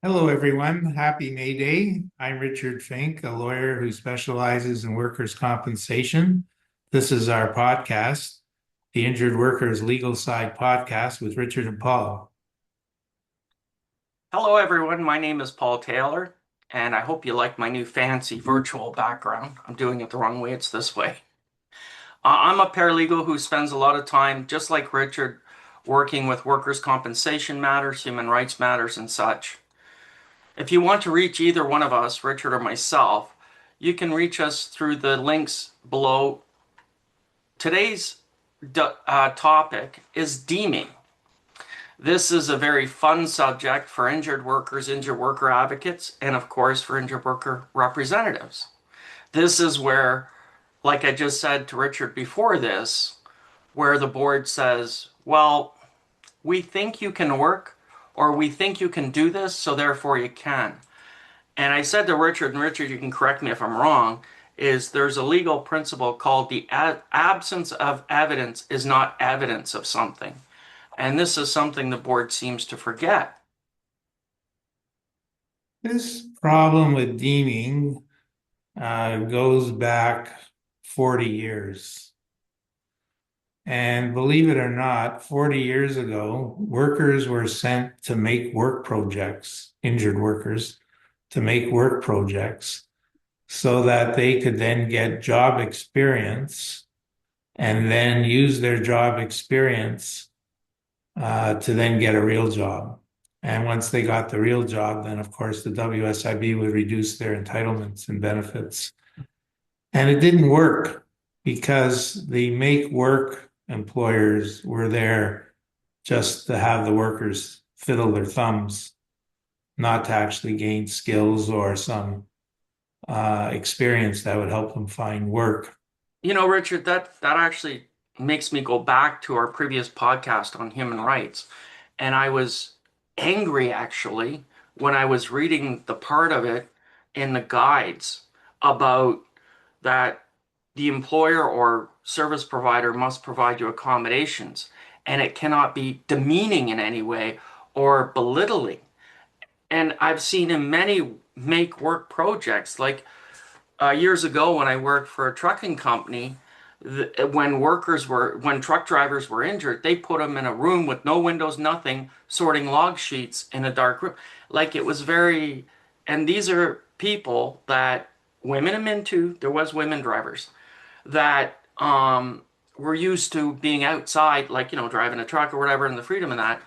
Hello, everyone. Happy May Day. I'm Richard Fink, a lawyer who specializes in workers' compensation. This is our podcast, the Injured Workers Legal Side Podcast with Richard and Paul. Hello, everyone. My name is Paul Taylor, and I hope you like my new fancy virtual background. I'm doing it the wrong way, it's this way. I'm a paralegal who spends a lot of time, just like Richard, working with workers' compensation matters, human rights matters, and such. If you want to reach either one of us, Richard or myself, you can reach us through the links below. Today's topic is deeming. This is a very fun subject for injured workers, injured worker advocates, and of course for injured worker representatives. This is where, like I just said to Richard before this, where the board says, well, we think you can work or we think you can do this, so therefore you can. And I said to Richard, and Richard, you can correct me if I'm wrong, is there's a legal principle called the absence of evidence is not evidence of something. And this is something the board seems to forget. This problem with deeming goes back 40 years. And believe it or not, 40 years ago, workers were sent to make work projects, injured workers, to make work projects so that they could then get job experience and then use their job experience to then get a real job. And once they got the real job, then of course the WSIB would reduce their entitlements and benefits. And it didn't work because the make work employers were there just to have the workers fiddle their thumbs, not to actually gain skills or some experience that would help them find work. You know, Richard, that actually makes me go back to our previous podcast on human rights. And I was angry actually when I was reading the part of it in the guides about that the employer or service provider must provide you accommodations and it cannot be demeaning in any way or belittling. And I've seen in many make work projects, like years ago when I worked for a trucking company, when truck drivers were injured, they put them in a room with no windows, nothing, sorting log sheets in a dark room. Like it was very, and these are people that women and men too, there was women drivers that were used to being outside, like, driving a truck or whatever, and the freedom of that.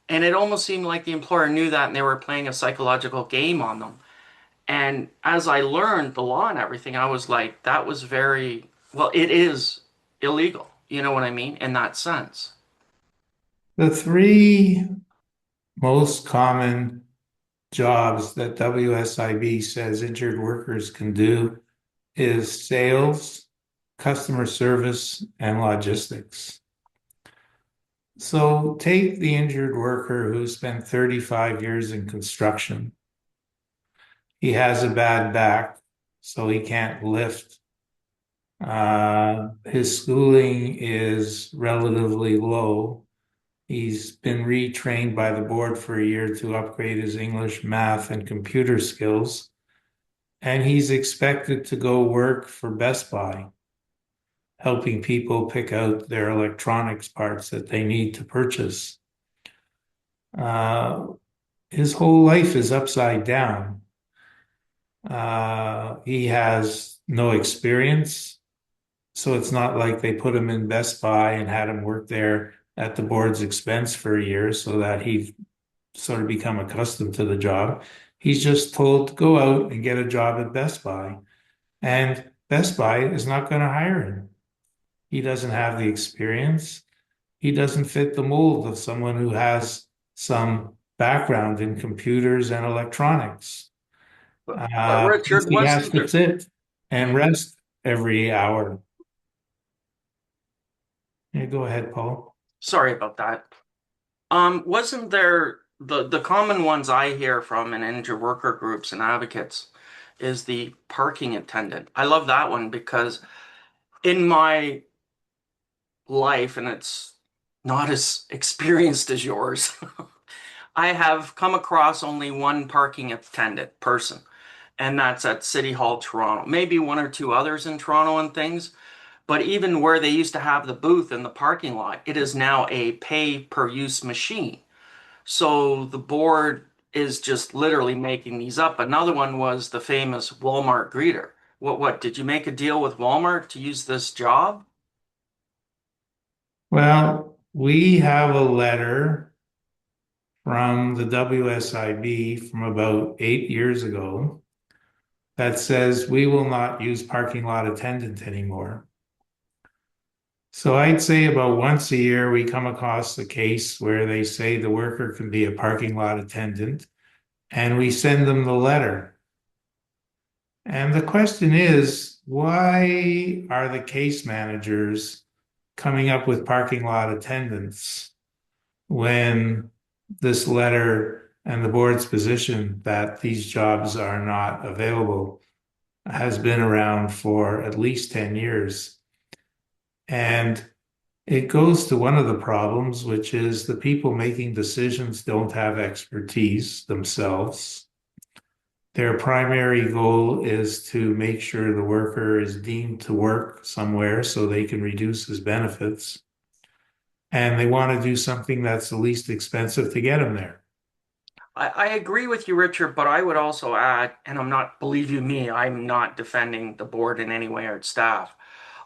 And it almost seemed like the employer knew that and they were playing a psychological game on them. And as I learned the law and everything, I was like, that was very, well, it is illegal. You know what I mean? In that sense. The three most common jobs that WSIB says injured workers can do is sales, customer service, and logistics. So take the injured worker who spent 35 years in construction. He has a bad back, so he can't lift. His schooling is relatively low. He's been retrained by the board for a year to upgrade his English, math, and computer skills. And he's expected to go work for Best Buy, helping people pick out their electronics parts that they need to purchase. Uh, his whole life is upside down. He has no experience, so it's not like they put him in Best Buy and had him work there at the board's expense for a year so that he sort of become accustomed to the job. He's just told to go out and get a job at Best Buy, and Best Buy is not going to hire him. He doesn't have the experience. He doesn't fit the mold of someone who has some background in computers and electronics. But Plus Richard, he has wasn't to there? sit and Mhm. rest every hour. Yeah, go ahead, Paul. Sorry about that. Wasn't there the common ones I hear from in injured worker groups and advocates is the parking attendant. I love that one because in my life, and it's not as experienced as yours. I have come across only one parking attendant person, and that's at City Hall, Toronto. Maybe one or two others in Toronto and things, but even where they used to have the booth in the parking lot, it is now a pay per use machine. So the board is just literally making these up. Another one was the famous Walmart greeter. What did you make a deal with Walmart to use this job? Well, we have a letter from the WSIB from about 8 years ago that says we will not use parking lot attendant anymore. So I'd say about once a year, we come across a case where they say the worker can be a parking lot attendant, and we send them the letter. And the question is, why are the case managers coming up with parking lot attendants when this letter and the board's position that these jobs are not available has been around for at least 10 years? And it goes to one of the problems, which is the people making decisions don't have expertise themselves. Their primary goal is to make sure the worker is deemed to work somewhere so they can reduce his benefits. And they want to do something that's the least expensive to get him there. I agree with you, Richard, but I would also add, and I'm not, believe you me, I'm not defending the board in any way or its staff.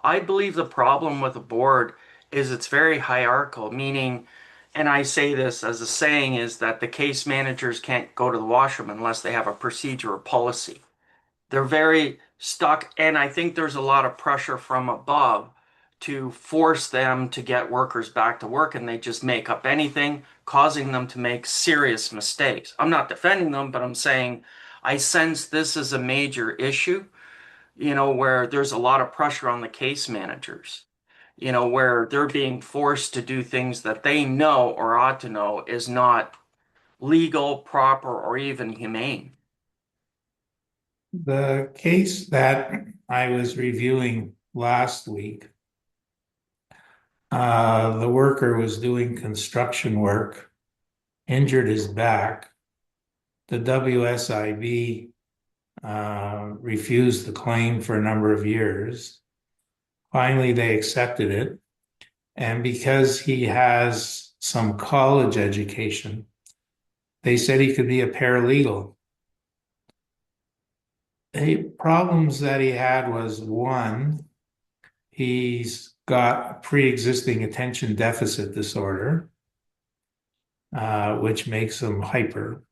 I believe the problem with the board is it's very hierarchical, meaning, and I say this as a saying, is that the case managers can't go to the washroom unless they have a procedure or policy. They're very stuck, and I think there's a lot of pressure from above to force them to get workers back to work, and they just make up anything, causing them to make serious mistakes. I'm not defending them, but I'm saying I sense this is a major issue, where there's a lot of pressure on the case managers, where they're being forced to do things that they know or ought to know is not legal, proper, or even humane. The case that I was reviewing last week, the worker was doing construction work, injured his back. The WSIB refused the claim for a number of years. Finally, they accepted it. And because he has some college education, they said he could be a paralegal. The problems that he had was one, he's got a pre-existing attention deficit disorder, which makes him hyper.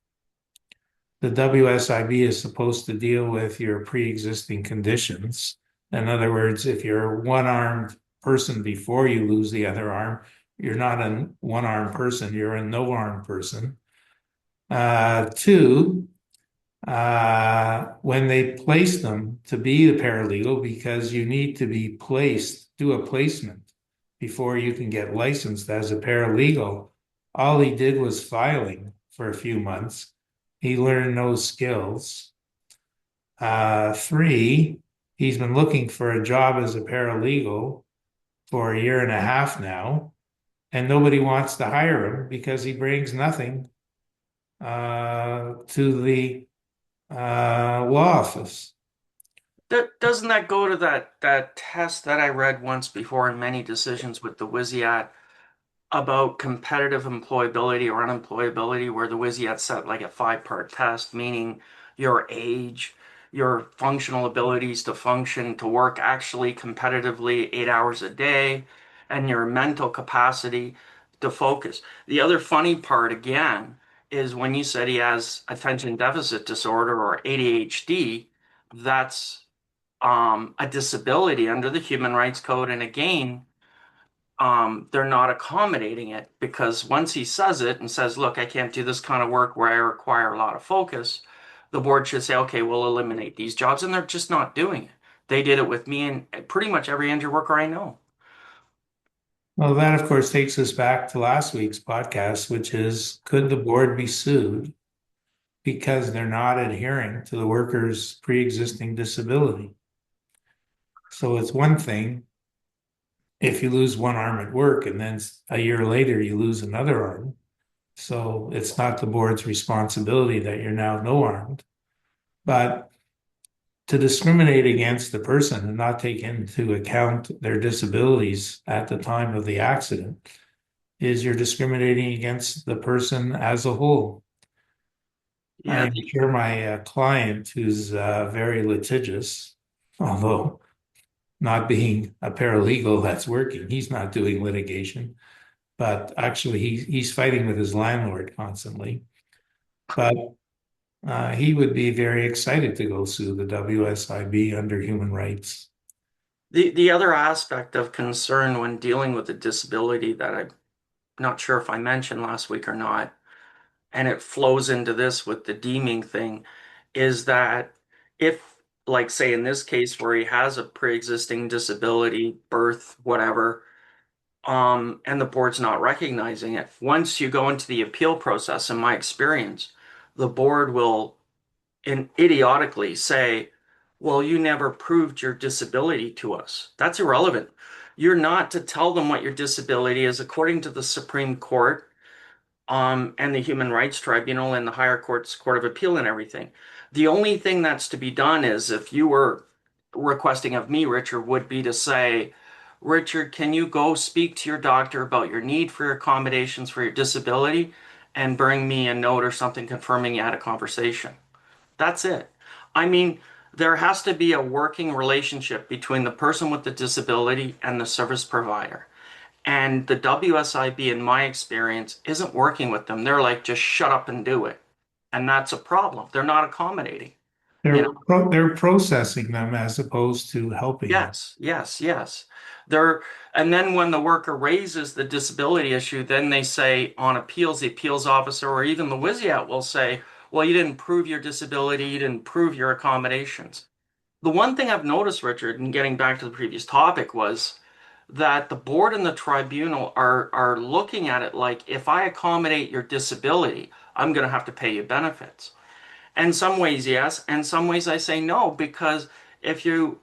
The WSIB is supposed to deal with your pre-existing conditions. In other words, if you're a one-armed person before you lose the other arm, you're not a one-armed person, you're a no-armed person. Two, when they place them to be the paralegal, because you need to be placed, do a placement before you can get licensed as a paralegal. All he did was filing for a few months. He learned no skills. Three, he's been looking for a job as a paralegal for a year and a half now, and nobody wants to hire him because he brings nothing to the law office. Doesn't that go to that test that I read once before in many decisions with the WSIAT about competitive employability or unemployability, where the WSIAT set like a five-part test, meaning your age, your functional abilities to function, to work actually competitively 8 hours a day, and your mental capacity to focus. The other funny part, again, is when you said he has attention deficit disorder or ADHD, that's a disability under the Human Rights Code. And again, they're not accommodating it because once he says it and says, look, I can't do this kind of work where I require a lot of focus, the board should say, okay, we'll eliminate these jobs. And they're just not doing it. They did it with me and pretty much every injured worker I know. Well, that of course takes us back to last week's podcast, which is could the board be sued because they're not adhering to the worker's pre-existing disability? So it's one thing if you lose one arm at work and then a year later you lose another arm. So it's not the board's responsibility that you're now no armed. But to discriminate against the person and not take into account their disabilities at the time of the accident is you're discriminating against the person as a whole. Yeah, I'm sure my client, who's very litigious, although not being a paralegal that's working, he's not doing litigation, but actually he's fighting with his landlord constantly. But he would be very excited to go sue the WSIB under human rights. the other aspect of concern when dealing with a disability that I'm not sure if I mentioned last week or not, and it flows into this with the deeming thing, is that if, like, say in this case where he has a pre-existing disability, birth, whatever, and the board's not recognizing it, once you go into the appeal process, in my experience, the board will idiotically say, well, you never proved your disability to us. That's irrelevant. You're not to tell them what your disability is according to the Supreme Court, and the Human Rights Tribunal and the higher courts, Court of Appeal and everything. The only thing that's to be done is if you were requesting of me, Richard, would be to say, Richard, can you go speak to your doctor about your need for accommodations for your disability and bring me a note or something confirming you had a conversation? That's it. I mean, there has to be a working relationship between the person with the disability and the service provider. And the WSIB, in my experience, isn't working with them. They're like, just shut up and do it. And that's a problem. They're not accommodating. You know, They're processing them as opposed to helping them. yes, yes, yes. They're, and then when the worker raises the disability issue, then they say on appeals, the appeals officer or even the WSIAT will say, well, you didn't prove your disability, you didn't prove your accommodations. The one thing I've noticed, Richard, and getting back to the previous topic, was that the board and the tribunal are looking at it like if I accommodate your disability, I'm going to have to pay you benefits. And some ways, yes, and some ways I say no, because if you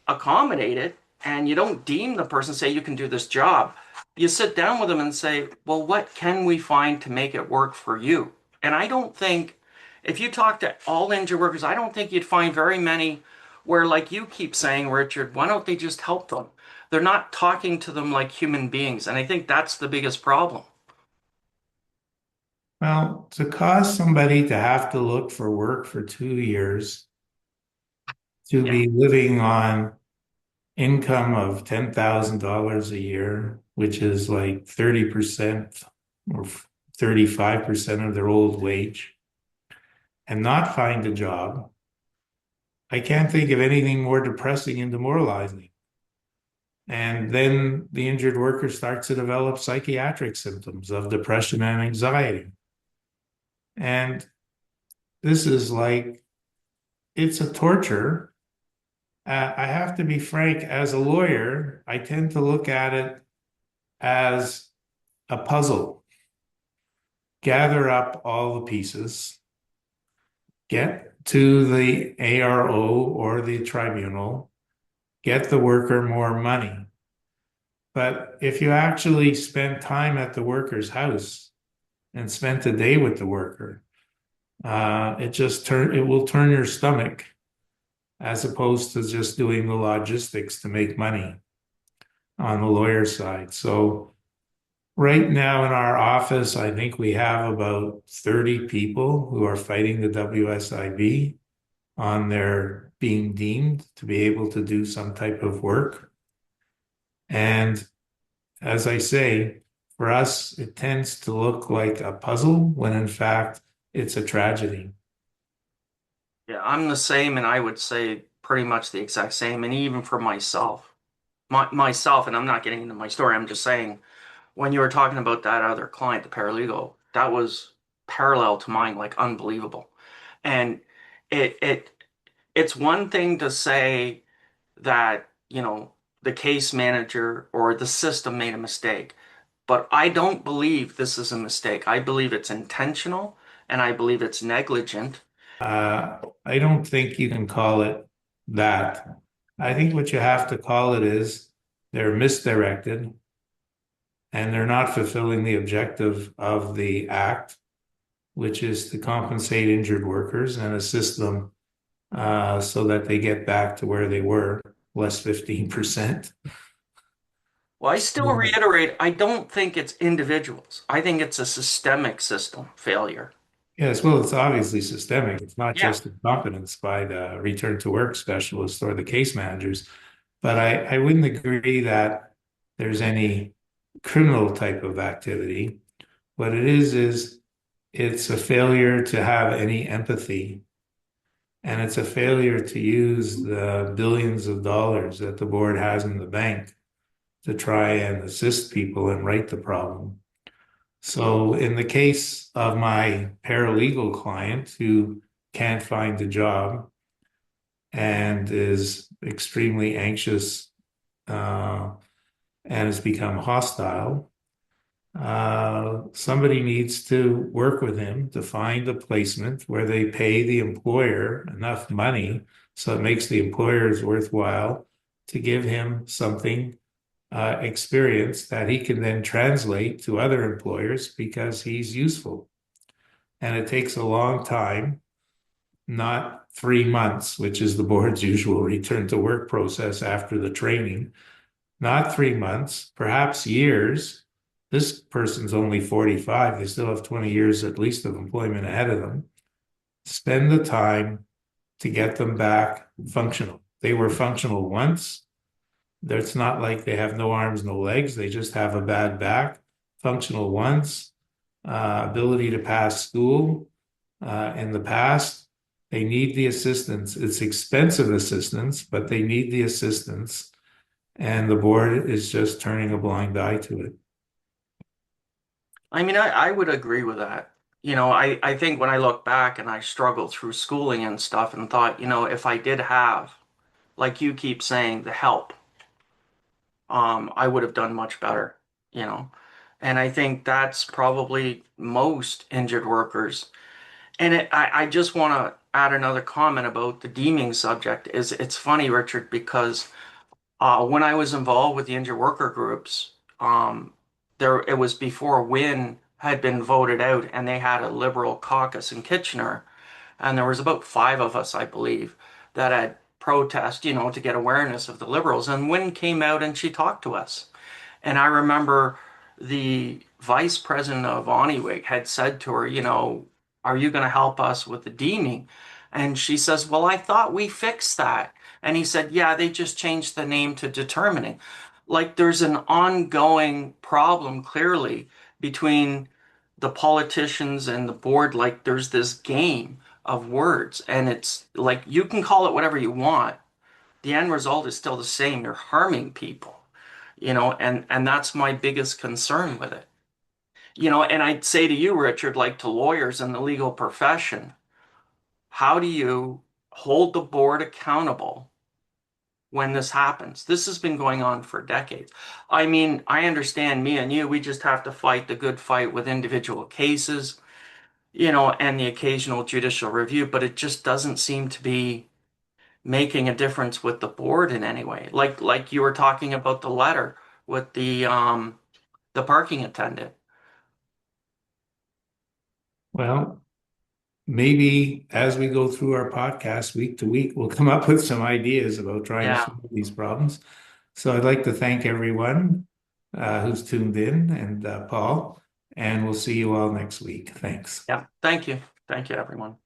accommodate it and you don't deem the person, say you can do this job, you sit down with them and say, well, what can we find to make it work for you? And I don't think, if you talk to all injured workers, I don't think you'd find very many where, like you keep saying, Richard, why don't they just help them? They're not talking to them like human beings. And I think that's the biggest problem. Well, to cause somebody to have to look for work for 2 years, to Yeah. be living on income of $10,000 a year, which is like 30% or 35% of their old wage, and not find a job, I can't think of anything more depressing and demoralizing. And then the injured worker starts to develop psychiatric symptoms of depression and anxiety. And this is like, it's a torture. I have to be frank, as a lawyer, I tend to look at it as a puzzle. Gather up all the pieces, get to the ARO or the tribunal, get the worker more money. But if you actually spend time at the worker's house and spent a day with the worker, it will turn your stomach as opposed to just doing the logistics to make money on the lawyer side. So right now in our office, I think we have about 30 people who are fighting the WSIB on their being deemed to be able to do some type of work. And as I say, for us, it tends to look like a puzzle when in fact it's a tragedy. Yeah, I'm the same, and I would say pretty much the exact same. And even for myself, myself, and I'm not getting into my story, I'm just saying when you were talking about that other client, the paralegal, that was parallel to mine, like unbelievable. And it it it's one thing to say that, the case manager or the system made a mistake, but I don't believe this is a mistake. I believe it's intentional and I believe it's negligent. I don't think you can call it that. I think what you have to call it is they're misdirected and they're not fulfilling the objective of the act, which is to compensate injured workers and assist them so that they get back to where they were, less 15%. Well, I still reiterate, I don't think it's individuals. I think it's a systemic system failure. Yes, well, it's obviously systemic. It's not Yeah. just incompetence by the return to work specialists or the case managers. But I wouldn't agree that there's any criminal type of activity. What it is it's a failure to have any empathy. And it's a failure to use the billions of dollars that the board has in the bank to try and assist people and right the problem. So, in the case of my paralegal client who can't find a job and is extremely anxious uh, and has become hostile, somebody needs to work with him to find a placement where they pay the employer enough money so it makes the employers worthwhile to give him something experience that he can then translate to other employers because he's useful. And it takes a long time, not 3 months, which is the board's usual return to work process after the training, not 3 months, perhaps years. This person's only 45. They still have 20 years at least of employment ahead of them. Spend the time to get them back functional. They were functional once. It's not like they have no arms, no legs. They just have a bad back. Functional once, ability to pass school in the past. They need the assistance. It's expensive assistance, but they need the assistance. And the board is just turning a blind eye to it. I mean, I would agree with that. I think when I look back and I struggled through schooling and stuff and thought, if I did have, like you keep saying, the help, I would have done much better, you know. And I think that's probably most injured workers. And I just want to add another comment about the deeming subject. Is it's funny, Richard, because when I was involved with the injured worker groups, it was before Wynne had been voted out, and they had a liberal caucus in Kitchener, and there was about five of us, I believe, that had protest, to get awareness of the liberals. And Wynne came out and she talked to us. And I remember the vice president of Oniwig had said to her, are you going to help us with the deeming? And she says, well, I thought we fixed that. And he said, yeah, they just changed the name to determining. Like there's an ongoing problem clearly between the politicians and the board. Like there's this game of words, and it's like you can call it whatever you want. The end result is still the same. You're harming people, and that's my biggest concern with it. And I'd say to you, Richard, like to lawyers in the legal profession, how do you hold the board accountable when this happens? This has been going on for decades. I mean, I understand me and you, we just have to fight the good fight with individual cases, and the occasional judicial review, but it just doesn't seem to be making a difference with the board in any way. Like you were talking about the letter with the parking attendant. Well, maybe as we go through our podcast week to week, we'll come up with some ideas about trying to Yeah. solve these problems. So I'd like to thank everyone who's tuned in and Paul, and we'll see you all next week. Thanks. Yeah. Thank you. Thank you, everyone.